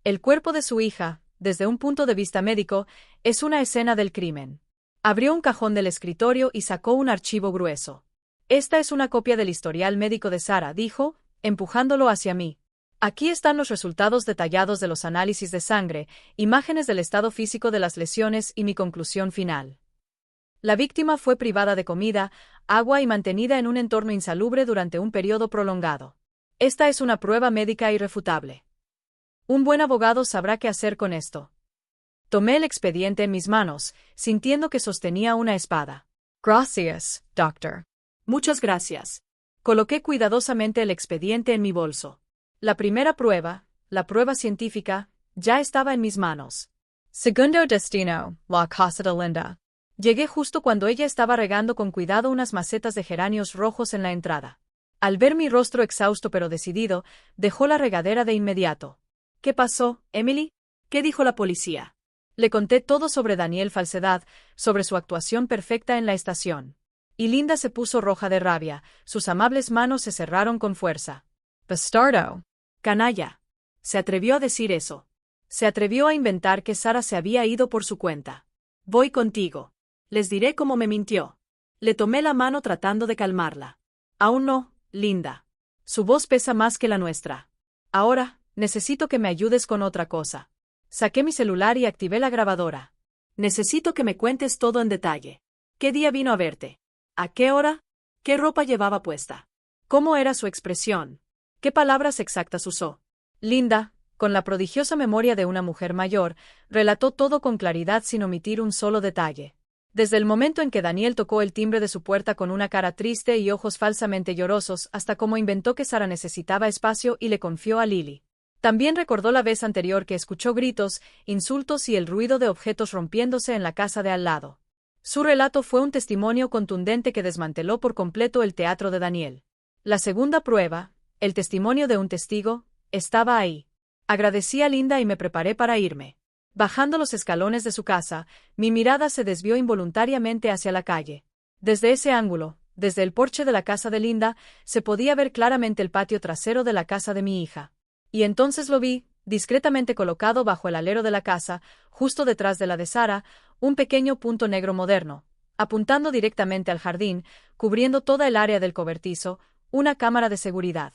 El cuerpo de su hija, desde un punto de vista médico, es una escena del crimen». Abrió un cajón del escritorio y sacó un archivo grueso. «Esta es una copia del historial médico de Sara», dijo, empujándolo hacia mí. «Aquí están los resultados detallados de los análisis de sangre, imágenes del estado físico de las lesiones y mi conclusión final. La víctima fue privada de comida, agua y mantenida en un entorno insalubre durante un periodo prolongado. Esta es una prueba médica irrefutable. Un buen abogado sabrá qué hacer con esto». Tomé el expediente en mis manos, sintiendo que sostenía una espada. «Gracias, doctor». «Muchas gracias». Coloqué cuidadosamente el expediente en mi bolso. La primera prueba, la prueba científica, ya estaba en mis manos. «Segundo destino, la casa de Linda». Llegué justo cuando ella estaba regando con cuidado unas macetas de geranios rojos en la entrada. Al ver mi rostro exhausto pero decidido, dejó la regadera de inmediato. «¿Qué pasó, Emily? ¿Qué dijo la policía?» Le conté todo sobre Daniel Falsedad, sobre su actuación perfecta en la estación. Y Linda se puso roja de rabia, sus amables manos se cerraron con fuerza. «Bastardo». «Canalla». Se atrevió a decir eso. Se atrevió a inventar que Sara se había ido por su cuenta. «Voy contigo. Les diré cómo me mintió». Le tomé la mano tratando de calmarla. «Aún no, Linda. Su voz pesa más que la nuestra. Ahora, necesito que me ayudes con otra cosa». Saqué mi celular y activé la grabadora. «Necesito que me cuentes todo en detalle. ¿Qué día vino a verte? ¿A qué hora? ¿Qué ropa llevaba puesta? ¿Cómo era su expresión? ¿Qué palabras exactas usó?» Linda, con la prodigiosa memoria de una mujer mayor, relató todo con claridad sin omitir un solo detalle. Desde el momento en que Daniel tocó el timbre de su puerta con una cara triste y ojos falsamente llorosos, hasta cómo inventó que Sara necesitaba espacio y le confió a Lily. También recordó la vez anterior que escuchó gritos, insultos y el ruido de objetos rompiéndose en la casa de al lado. Su relato fue un testimonio contundente que desmanteló por completo el teatro de Daniel. La segunda prueba, el testimonio de un testigo, estaba ahí. Agradecí a Linda y me preparé para irme. Bajando los escalones de su casa, mi mirada se desvió involuntariamente hacia la calle. Desde ese ángulo, desde el porche de la casa de Linda, se podía ver claramente el patio trasero de la casa de mi hija. Y entonces lo vi, discretamente colocado bajo el alero de la casa, justo detrás de la de Sara, un pequeño punto negro moderno, apuntando directamente al jardín, cubriendo toda el área del cobertizo, Una cámara de seguridad.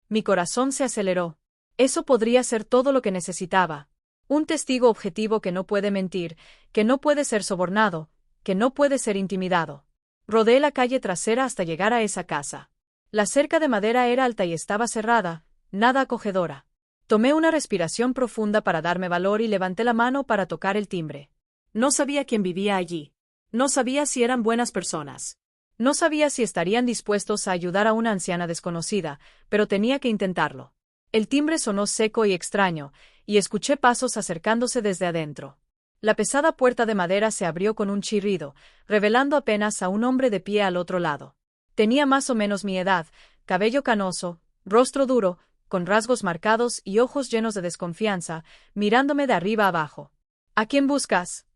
Mi corazón se aceleró. Eso podría ser todo lo que necesitaba. Un testigo objetivo que no puede mentir, que no puede ser sobornado, que no puede ser intimidado. Rodeé la calle trasera hasta llegar a esa casa. La cerca de madera era alta y estaba cerrada, nada acogedora. Tomé una respiración profunda para darme valor y levanté la mano para tocar el timbre. No sabía quién vivía allí. No sabía si eran buenas personas. No sabía si estarían dispuestos a ayudar a una anciana desconocida, pero tenía que intentarlo. El timbre sonó seco y extraño, y escuché pasos acercándose desde adentro. La pesada puerta de madera se abrió con un chirrido, revelando apenas a un hombre de pie al otro lado. Tenía más o menos mi edad, cabello canoso, rostro duro, con rasgos marcados y ojos llenos de desconfianza, mirándome de arriba abajo. ¿A quién buscas?,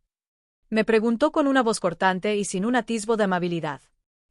me preguntó con una voz cortante y sin un atisbo de amabilidad.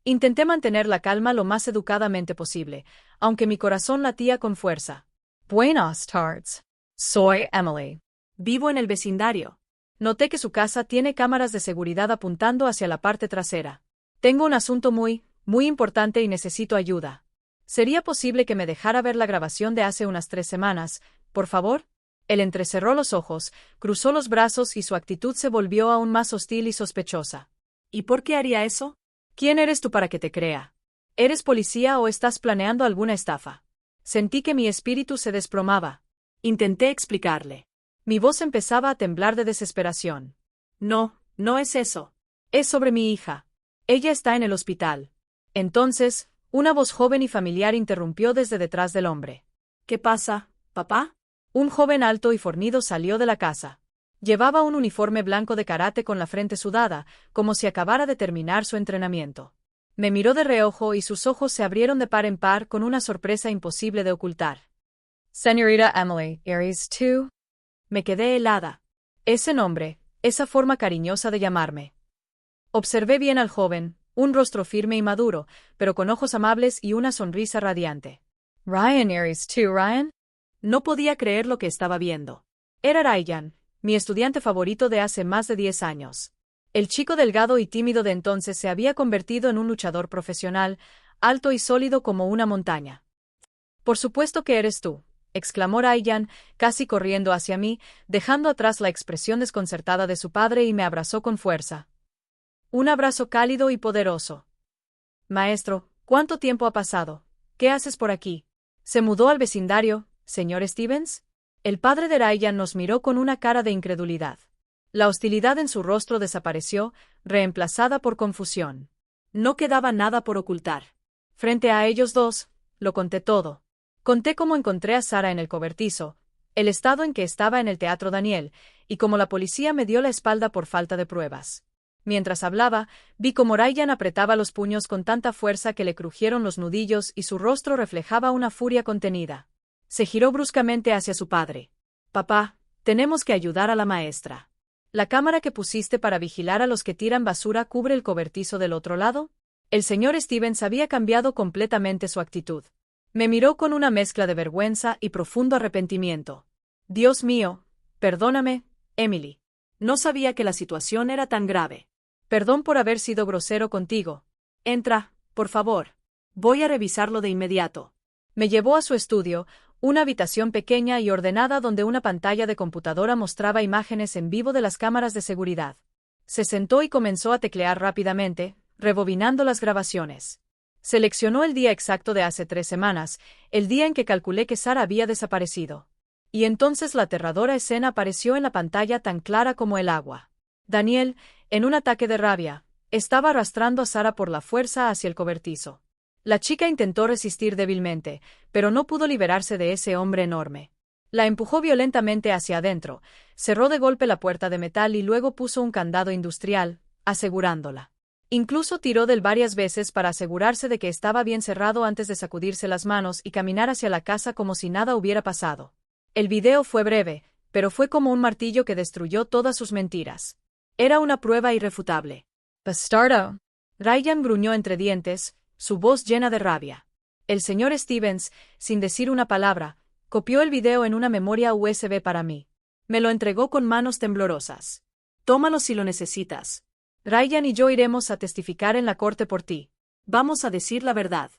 Intenté mantener la calma lo más educadamente posible, aunque mi corazón latía con fuerza. Buenas tardes. Soy Emily. Vivo en el vecindario. Noté que su casa tiene cámaras de seguridad apuntando hacia la parte trasera. Tengo un asunto muy importante y necesito ayuda. ¿Sería posible que me dejara ver la grabación de hace unas 3 semanas, por favor? Él entrecerró los ojos, cruzó los brazos y su actitud se volvió aún más hostil y sospechosa. ¿Y por qué haría eso? ¿Quién eres tú para que te crea? ¿Eres policía o estás planeando alguna estafa? Sentí que mi espíritu se desplomaba. Intenté explicarle. Mi voz empezaba a temblar de desesperación. No, no es eso. Es sobre mi hija. Ella está en el hospital. Entonces, una voz joven y familiar interrumpió desde detrás del hombre. ¿Qué pasa, papá? Un joven alto y fornido salió de la casa. Llevaba un uniforme blanco de karate con la frente sudada, como si acabara de terminar su entrenamiento. Me miró de reojo y sus ojos se abrieron de par en par con una sorpresa imposible de ocultar. Señorita Emily, ¿eres tú? Me quedé helada. Ese nombre, esa forma cariñosa de llamarme. Observé bien al joven, un rostro firme y maduro, pero con ojos amables y una sonrisa radiante. Ryan, ¿eres tú, Ryan? No podía creer lo que estaba viendo. Era Ryan, mi estudiante favorito de hace más de 10 años. El chico delgado y tímido de entonces se había convertido en un luchador profesional, alto y sólido como una montaña. Por supuesto que eres tú, exclamó Ryan, casi corriendo hacia mí, dejando atrás la expresión desconcertada de su padre y me abrazó con fuerza. Un abrazo cálido y poderoso. Maestro, ¿cuánto tiempo ha pasado? ¿Qué haces por aquí? ¿Se mudó al vecindario, señor Stevens? El padre de Ryan nos miró con una cara de incredulidad. La hostilidad en su rostro desapareció, reemplazada por confusión. No quedaba nada por ocultar. Frente a ellos dos, lo conté todo. Conté cómo encontré a Sara en el cobertizo, el estado en que estaba en el Teatro Daniel, y cómo la policía me dio la espalda por falta de pruebas. Mientras hablaba, vi cómo Ryan apretaba los puños con tanta fuerza que le crujieron los nudillos y su rostro reflejaba una furia contenida. Se giró bruscamente hacia su padre. Papá, tenemos que ayudar a la maestra. ¿La cámara que pusiste para vigilar a los que tiran basura cubre el cobertizo del otro lado? El señor Stevens había cambiado completamente su actitud. Me miró con una mezcla de vergüenza y profundo arrepentimiento. Dios mío, perdóname, Emily. No sabía que la situación era tan grave. Perdón por haber sido grosero contigo. Entra, por favor. Voy a revisarlo de inmediato. Me llevó a su estudio, una habitación pequeña y ordenada donde una pantalla de computadora mostraba imágenes en vivo de las cámaras de seguridad. Se sentó y comenzó a teclear rápidamente, rebobinando las grabaciones. Seleccionó el día exacto de hace 3 semanas, el día en que calculé que Sara había desaparecido. Y entonces la aterradora escena apareció en la pantalla tan clara como el agua. Daniel, en un ataque de rabia, estaba arrastrando a Sara por la fuerza hacia el cobertizo. La chica intentó resistir débilmente, pero no pudo liberarse de ese hombre enorme. La empujó violentamente hacia adentro, cerró de golpe la puerta de metal y luego puso un candado industrial, asegurándola. Incluso tiró de él varias veces para asegurarse de que estaba bien cerrado antes de sacudirse las manos y caminar hacia la casa como si nada hubiera pasado. El video fue breve, pero fue como un martillo que destruyó todas sus mentiras. Era una prueba irrefutable. Bastardo. Ryan gruñó entre dientes, su voz llena de rabia. El señor Stevens, sin decir una palabra, copió el video en una memoria USB para mí. Me lo entregó con manos temblorosas. Tómalo si lo necesitas. Ryan y yo iremos a testificar en la corte por ti. Vamos a decir la verdad.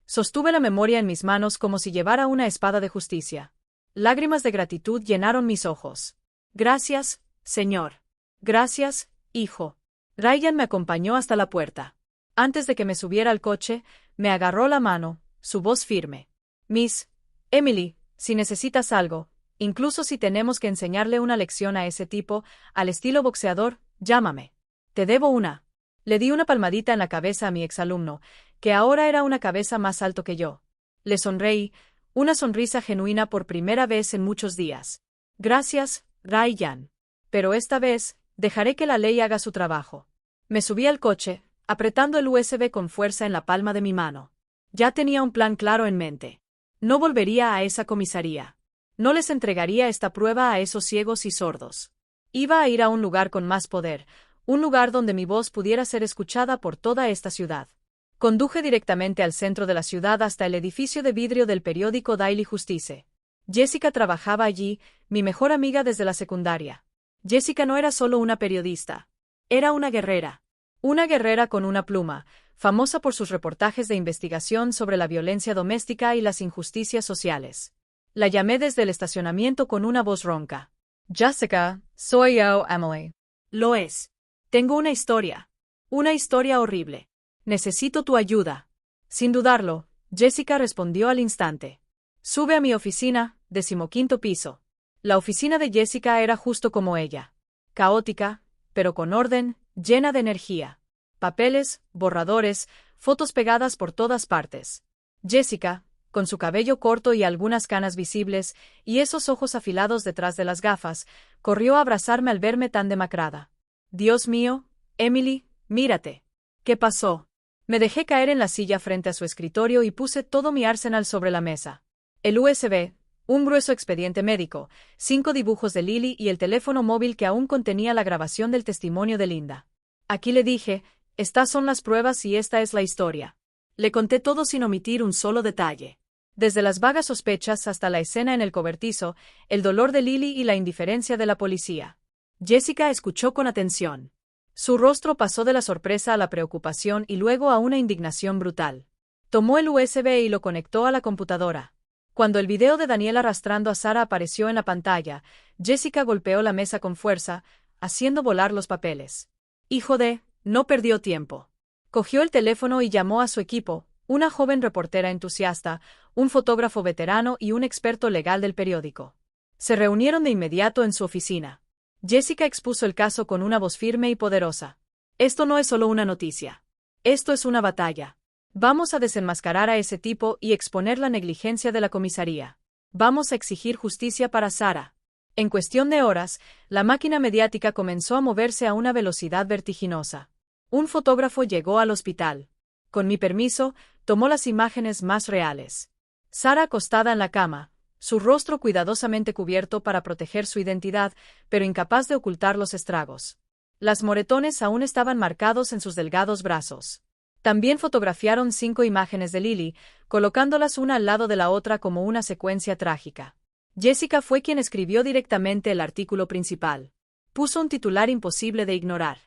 Sostuve la memoria en mis manos como si llevara una espada de justicia. Lágrimas de gratitud llenaron mis ojos. Gracias, señor. Gracias, hijo. Ryan me acompañó hasta la puerta. Antes de que me subiera al coche, me agarró la mano, su voz firme. Miss Emily, si necesitas algo, incluso si tenemos que enseñarle una lección a ese tipo, al estilo boxeador, llámame. Te debo una. Le di una palmadita en la cabeza a mi exalumno, que ahora era una cabeza más alto que yo. Le sonreí, una sonrisa genuina por primera vez en muchos días. Gracias, Ryan. Pero esta vez, dejaré que la ley haga su trabajo. Me subí al coche, apretando el USB con fuerza en la palma de mi mano. Ya tenía un plan claro en mente. No volvería a esa comisaría. No les entregaría esta prueba a esos ciegos y sordos. Iba a ir a un lugar con más poder, un lugar donde mi voz pudiera ser escuchada por toda esta ciudad. Conduje directamente al centro de la ciudad hasta el edificio de vidrio del periódico Daily Justice. Jessica trabajaba allí, mi mejor amiga desde la secundaria. Jessica no era solo una periodista. Era una guerrera. Una guerrera con una pluma, famosa por sus reportajes de investigación sobre la violencia doméstica y las injusticias sociales. La llamé desde el estacionamiento con una voz ronca. Jessica, soy yo, Emily. Lo es. Tengo una historia. Una historia horrible. Necesito tu ayuda. Sin dudarlo, Jessica respondió al instante. Sube a mi oficina, 15º piso. La oficina de Jessica era justo como ella. Caótica, pero con orden, llena de energía. Papeles, borradores, fotos pegadas por todas partes. Jessica, con su cabello corto y algunas canas visibles, y esos ojos afilados detrás de las gafas, corrió a abrazarme al verme tan demacrada. Dios mío, Emily, mírate. ¿Qué pasó? Me dejé caer en la silla frente a su escritorio y puse todo mi arsenal sobre la mesa. El USB, un grueso expediente médico, 5 dibujos de Lily y el teléfono móvil que aún contenía la grabación del testimonio de Linda. Aquí le dije, estas son las pruebas y esta es la historia. Le conté todo sin omitir un solo detalle. Desde las vagas sospechas hasta la escena en el cobertizo, el dolor de Lily y la indiferencia de la policía. Jessica escuchó con atención. Su rostro pasó de la sorpresa a la preocupación y luego a una indignación brutal. Tomó el USB y lo conectó a la computadora. Cuando el video de Daniel arrastrando a Sarah apareció en la pantalla, Jessica golpeó la mesa con fuerza, haciendo volar los papeles. Hijo de, no perdió tiempo. Cogió el teléfono y llamó a su equipo, una joven reportera entusiasta, un fotógrafo veterano y un experto legal del periódico. Se reunieron de inmediato en su oficina. Jessica expuso el caso con una voz firme y poderosa. Esto no es solo una noticia. Esto es una batalla. Vamos a desenmascarar a ese tipo y exponer la negligencia de la comisaría. Vamos a exigir justicia para Sarah. En cuestión de horas, la máquina mediática comenzó a moverse a una velocidad vertiginosa. Un fotógrafo llegó al hospital. Con mi permiso, tomó las imágenes más reales. Sarah acostada en la cama, su rostro cuidadosamente cubierto para proteger su identidad, pero incapaz de ocultar los estragos. Las moretones aún estaban marcados en sus delgados brazos. También fotografiaron 5 imágenes de Lily, colocándolas una al lado de la otra como una secuencia trágica. Jessica fue quien escribió directamente el artículo principal. Puso un titular imposible de ignorar.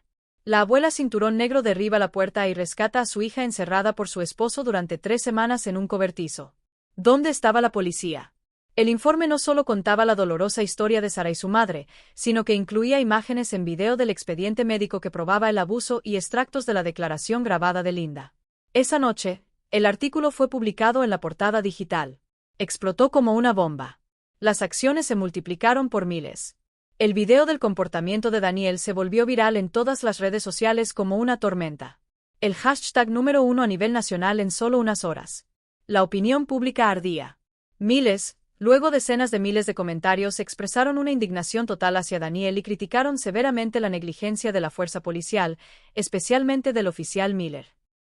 La abuela cinturón negro derriba la puerta y rescata a su hija encerrada por su esposo durante 3 semanas en un cobertizo. ¿Dónde estaba la policía? El informe no solo contaba la dolorosa historia de Sarah y su madre, sino que incluía imágenes en video del expediente médico que probaba el abuso y extractos de la declaración grabada de Linda. Esa noche, el artículo fue publicado en la portada digital. Explotó como una bomba. Las acciones se multiplicaron por miles. El video del comportamiento de Daniel se volvió viral en todas las redes sociales como una tormenta. El hashtag número 1 a nivel nacional en solo unas horas. La opinión pública ardía. Luego decenas de miles de comentarios expresaron una indignación total hacia Daniel y criticaron severamente la negligencia de la fuerza policial, especialmente del oficial Miller.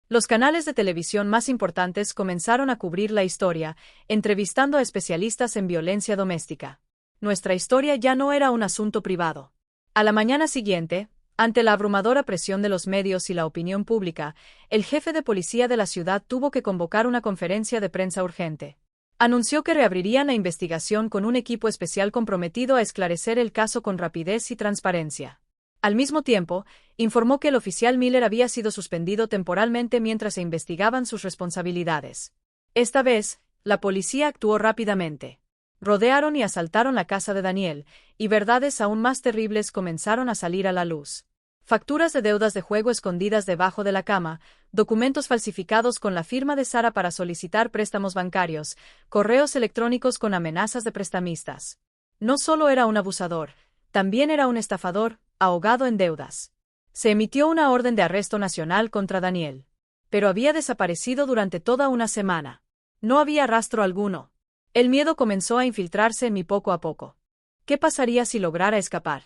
Los canales de televisión más importantes comenzaron a cubrir la historia, entrevistando a especialistas en violencia doméstica. Nuestra historia ya no era un asunto privado. A la mañana siguiente, ante la abrumadora presión de los medios y la opinión pública, el jefe de policía de la ciudad tuvo que convocar una conferencia de prensa urgente. Anunció que reabrirían la investigación con un equipo especial comprometido a esclarecer el caso con rapidez y transparencia. Al mismo tiempo, informó que el oficial Miller había sido suspendido temporalmente mientras se investigaban sus responsabilidades. Esta vez, la policía actuó rápidamente. Rodearon y asaltaron la casa de Daniel, y verdades aún más terribles comenzaron a salir a la luz. Facturas de deudas de juego escondidas debajo de la cama, documentos falsificados con la firma de Sara para solicitar préstamos bancarios, correos electrónicos con amenazas de prestamistas. No solo era un abusador, también era un estafador, ahogado en deudas. Se emitió una orden de arresto nacional contra Daniel. Pero había desaparecido durante toda una semana. No había rastro alguno. El miedo comenzó a infiltrarse en mí poco a poco. ¿Qué pasaría si lograra escapar?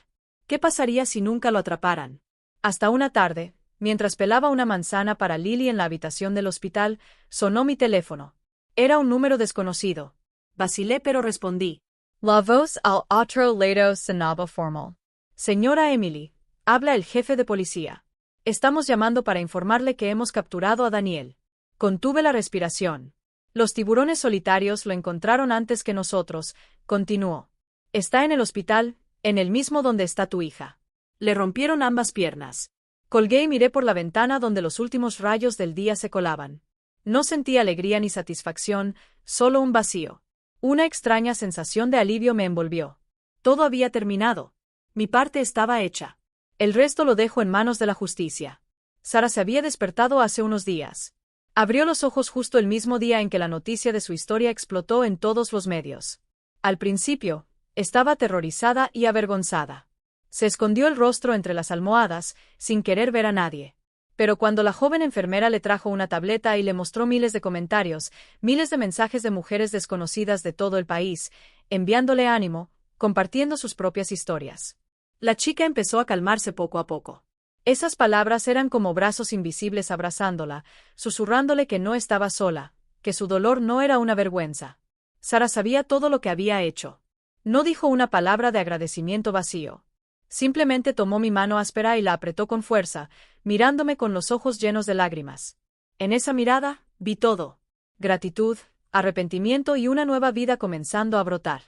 ¿Qué pasaría si nunca lo atraparan? Hasta una tarde, mientras pelaba una manzana para Lily en la habitación del hospital, sonó mi teléfono. Era un número desconocido. Vacilé pero respondí. La voz al otro lado sonaba formal. Señora Emily, habla el jefe de policía. Estamos llamando para informarle que hemos capturado a Daniel. Contuve la respiración. Los tiburones solitarios lo encontraron antes que nosotros, continuó. Está en el hospital, en el mismo donde está tu hija. Le rompieron ambas piernas. Colgué y miré por la ventana donde los últimos rayos del día se colaban. No sentí alegría ni satisfacción, solo un vacío. Una extraña sensación de alivio me envolvió. Todo había terminado. Mi parte estaba hecha. El resto lo dejo en manos de la justicia. Sara se había despertado hace unos días. Abrió los ojos justo el mismo día en que la noticia de su historia explotó en todos los medios. Al principio, estaba aterrorizada y avergonzada. Se escondió el rostro entre las almohadas, sin querer ver a nadie. Pero cuando la joven enfermera le trajo una tableta y le mostró miles de comentarios, miles de mensajes de mujeres desconocidas de todo el país, enviándole ánimo, compartiendo sus propias historias. La chica empezó a calmarse poco a poco. Esas palabras eran como brazos invisibles abrazándola, susurrándole que no estaba sola, que su dolor no era una vergüenza. Sara sabía todo lo que había hecho. No dijo una palabra de agradecimiento vacío. Simplemente tomó mi mano áspera y la apretó con fuerza, mirándome con los ojos llenos de lágrimas. En esa mirada, vi todo. Gratitud, arrepentimiento y una nueva vida comenzando a brotar.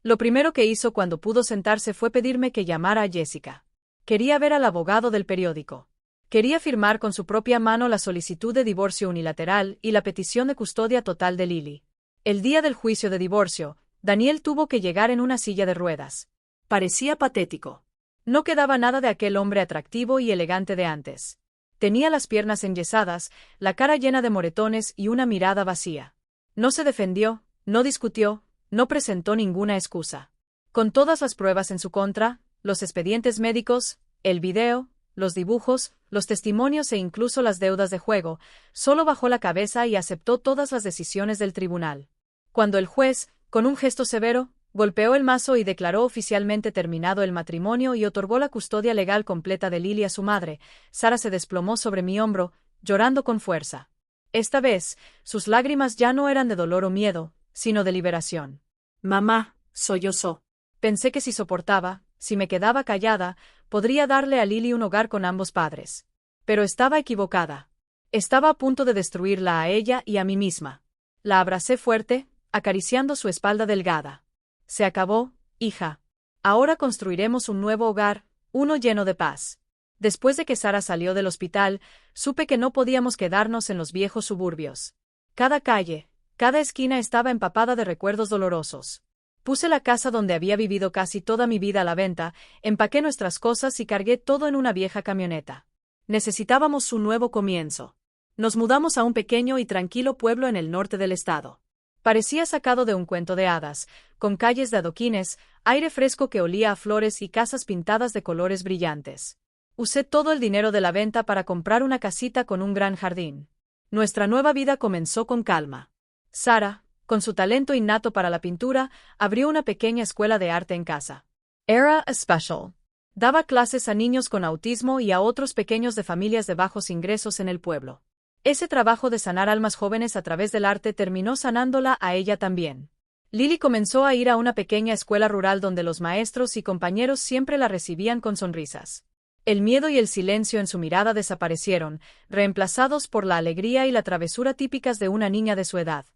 Lo primero que hizo cuando pudo sentarse fue pedirme que llamara a Jessica. Quería ver al abogado del periódico. Quería firmar con su propia mano la solicitud de divorcio unilateral y la petición de custodia total de Lily. El día del juicio de divorcio, Daniel tuvo que llegar en una silla de ruedas. Parecía patético. No quedaba nada de aquel hombre atractivo y elegante de antes. Tenía las piernas enyesadas, la cara llena de moretones y una mirada vacía. No se defendió, no discutió, no presentó ninguna excusa. Con todas las pruebas en su contra, los expedientes médicos, el video, los dibujos, los testimonios e incluso las deudas de juego, solo bajó la cabeza y aceptó todas las decisiones del tribunal. Cuando el juez, con un gesto severo, golpeó el mazo y declaró oficialmente terminado el matrimonio y otorgó la custodia legal completa de Lily a su madre, Sara se desplomó sobre mi hombro, llorando con fuerza. Esta vez, sus lágrimas ya no eran de dolor o miedo, sino de liberación. Mamá, sollozó. Pensé que si soportaba, si me quedaba callada, podría darle a Lily un hogar con ambos padres. Pero estaba equivocada. Estaba a punto de destruirla a ella y a mí misma. La abracé fuerte, acariciando su espalda delgada. Se acabó, hija. Ahora construiremos un nuevo hogar, uno lleno de paz. Después de que Sara salió del hospital, supe que no podíamos quedarnos en los viejos suburbios. Cada calle, cada esquina estaba empapada de recuerdos dolorosos. Puse la casa donde había vivido casi toda mi vida a la venta, empaqué nuestras cosas y cargué todo en una vieja camioneta. Necesitábamos un nuevo comienzo. Nos mudamos a un pequeño y tranquilo pueblo en el norte del estado. Parecía sacado de un cuento de hadas, con calles de adoquines, aire fresco que olía a flores y casas pintadas de colores brillantes. Usé todo el dinero de la venta para comprar una casita con un gran jardín. Nuestra nueva vida comenzó con calma. Sara, con su talento innato para la pintura, abrió una pequeña escuela de arte en casa. Era special. Daba clases a niños con autismo y a otros pequeños de familias de bajos ingresos en el pueblo. Ese trabajo de sanar almas jóvenes a través del arte terminó sanándola a ella también. Lily comenzó a ir a una pequeña escuela rural donde los maestros y compañeros siempre la recibían con sonrisas. El miedo y el silencio en su mirada desaparecieron, reemplazados por la alegría y la travesura típicas de una niña de su edad.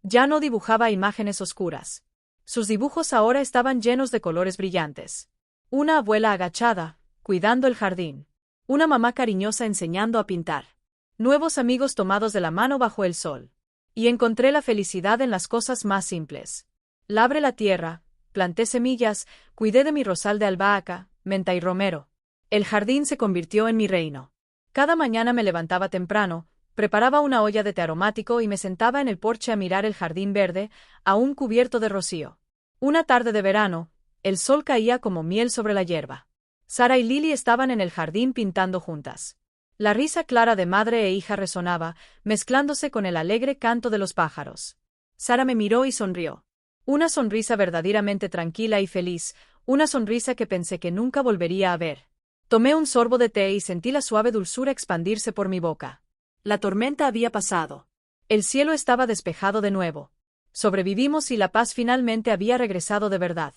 Ya no dibujaba imágenes oscuras. Sus dibujos ahora estaban llenos de colores brillantes. Una abuela agachada, cuidando el jardín. Una mamá cariñosa enseñando a pintar. Nuevos amigos tomados de la mano bajo el sol. Y encontré la felicidad en las cosas más simples. Labré la tierra, planté semillas, cuidé de mi rosal de albahaca, menta y romero. El jardín se convirtió en mi reino. Cada mañana me levantaba temprano, preparaba una olla de té aromático y me sentaba en el porche a mirar el jardín verde, aún cubierto de rocío. Una tarde de verano, el sol caía como miel sobre la hierba. Sara y Lily estaban en el jardín pintando juntas. La risa clara de madre e hija resonaba, mezclándose con el alegre canto de los pájaros. Sara me miró y sonrió. Una sonrisa verdaderamente tranquila y feliz, una sonrisa que pensé que nunca volvería a ver. Tomé un sorbo de té y sentí la suave dulzura expandirse por mi boca. La tormenta había pasado. El cielo estaba despejado de nuevo. Sobrevivimos y la paz finalmente había regresado de verdad.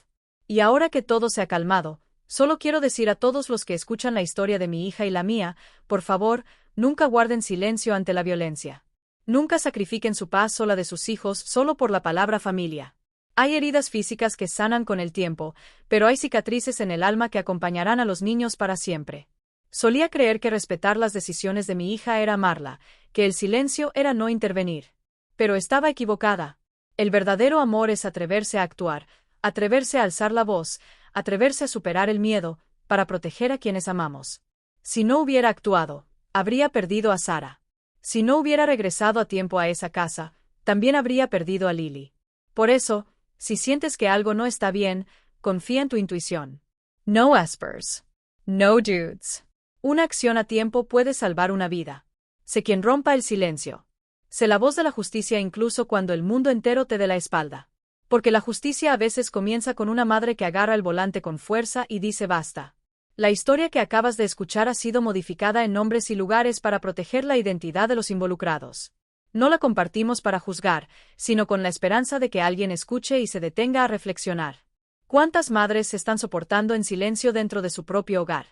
Y ahora que todo se ha calmado, solo quiero decir a todos los que escuchan la historia de mi hija y la mía, por favor, nunca guarden silencio ante la violencia. Nunca sacrifiquen su paz o la de sus hijos solo por la palabra familia. Hay heridas físicas que sanan con el tiempo, pero hay cicatrices en el alma que acompañarán a los niños para siempre. Solía creer que respetar las decisiones de mi hija era amarla, que el silencio era no intervenir. Pero estaba equivocada. El verdadero amor es atreverse a actuar, atreverse a alzar la voz, atreverse a superar el miedo, para proteger a quienes amamos. Si no hubiera actuado, habría perdido a Sara. Si no hubiera regresado a tiempo a esa casa, también habría perdido a Lily. Por eso, si sientes que algo no está bien, confía en tu intuición. No espers. No dudes. Una acción a tiempo puede salvar una vida. Sé quien rompa el silencio. Sé la voz de la justicia incluso cuando el mundo entero te dé la espalda. Porque la justicia a veces comienza con una madre que agarra el volante con fuerza y dice basta. La historia que acabas de escuchar ha sido modificada en nombres y lugares para proteger la identidad de los involucrados. No la compartimos para juzgar, sino con la esperanza de que alguien escuche y se detenga a reflexionar. ¿Cuántas madres se están soportando en silencio dentro de su propio hogar?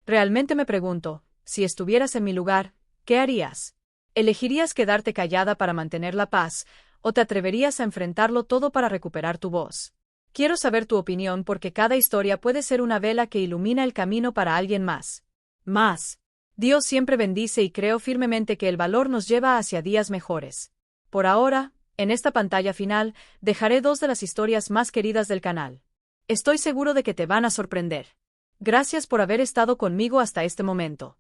Realmente me pregunto, si estuvieras en mi lugar, ¿qué harías? ¿Elegirías quedarte callada para mantener la paz, o te atreverías a enfrentarlo todo para recuperar tu voz? Quiero saber tu opinión porque cada historia puede ser una vela que ilumina el camino para alguien más. Dios siempre bendice y creo firmemente que el valor nos lleva hacia días mejores. Por ahora, en esta pantalla final, dejaré 2 de las historias más queridas del canal. Estoy seguro de que te van a sorprender. Gracias por haber estado conmigo hasta este momento.